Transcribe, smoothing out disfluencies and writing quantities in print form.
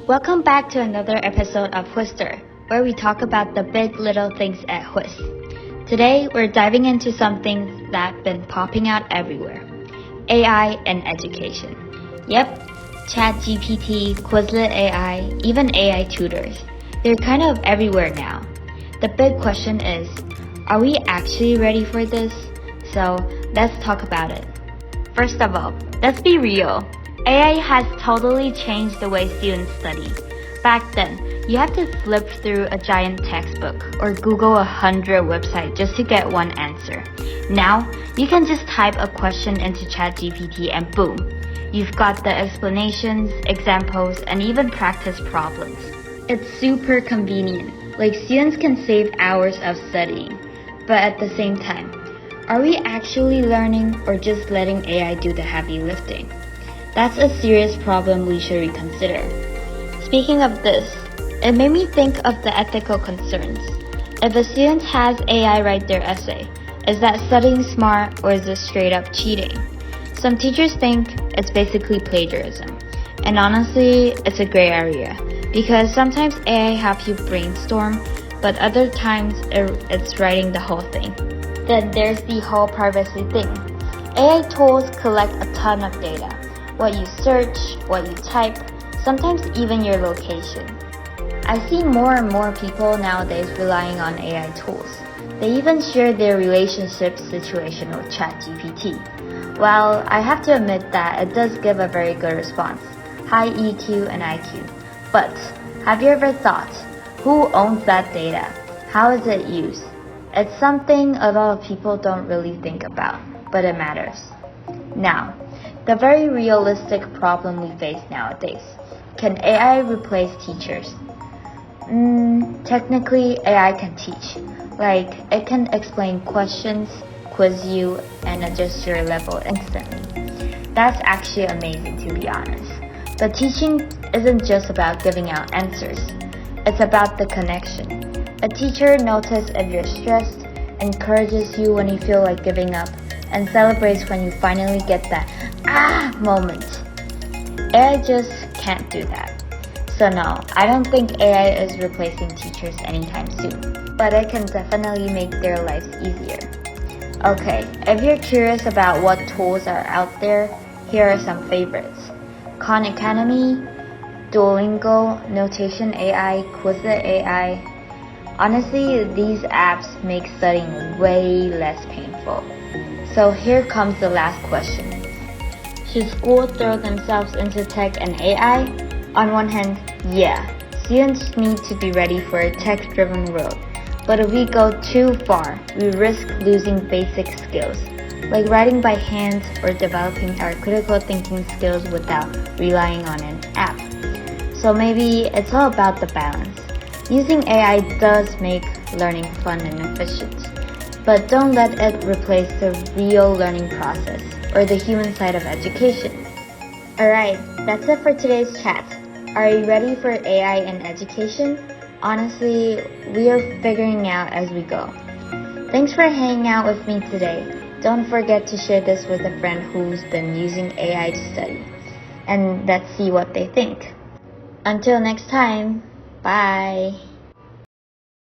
Welcome back to another episode of Whister, where we talk about the big little things at Whist. Today, we're diving into something that's been popping out everywhere. AI and education. Yep, ChatGPT, Quizlet AI, even AI tutors. They're kind of everywhere now. The big question is, are we actually ready for this? So, let's talk about it. First of all, let's be real. AI has totally changed the way students study. Back then, you had to flip through a giant textbook or Google 100 websites just to get one answer. Now, you can just type a question into ChatGPT and boom, you've got the explanations, examples, and even practice problems. It's super convenient, like students can save hours of studying. But at the same time, are we actually learning or just letting AI do the heavy lifting? That's a serious problem we should reconsider. Speaking of this, it made me think of the ethical concerns. If a student has AI write their essay, is that studying smart or is it straight up cheating? Some teachers think it's basically plagiarism. And honestly, it's a gray area because sometimes AI helps you brainstorm, but other times it's writing the whole thing. Then there's the whole privacy thing. AI tools collect a ton of data. What you search, what you type, sometimes even your location. I see more and more people nowadays relying on AI tools. They even share their relationship situation with ChatGPT. Well, I have to admit that it does give a very good response, high EQ and IQ. But have you ever thought, who owns that data? How is it used? It's something a lot of people don't really think about, but it matters. Now, the very realistic problem we face nowadays. Can AI replace teachers? Technically, AI can teach. Like, it can explain questions, quiz you, and adjust your level instantly. That's actually amazing, to be honest. But teaching isn't just about giving out answers. It's about the connection. A teacher notices if you're stressed, encourages you when you feel like giving up, and celebrates when you finally get that moment. AI just can't do that. So no, I don't think AI is replacing teachers anytime soon, but it can definitely make their lives easier. Okay, if you're curious about what tools are out there, here are some favorites. Khan Academy, Duolingo, Notation AI, Quizlet AI. Honestly, these apps make studying way less painful. So here comes the last question. Should schools throw themselves into tech and AI? On one hand, yeah, students need to be ready for a tech-driven world. But if we go too far, we risk losing basic skills, like writing by hand or developing our critical thinking skills without relying on an app. So maybe it's all about the balance. Using AI does make learning fun and efficient, but don't let it replace the real learning process or the human side of education. Alright, that's it for today's chat. Are you ready for AI and education? Honestly, we are figuring out as we go. Thanks for hanging out with me today. Don't forget to share this with a friend who's been using AI to study. And let's see what they think. Until next time, bye!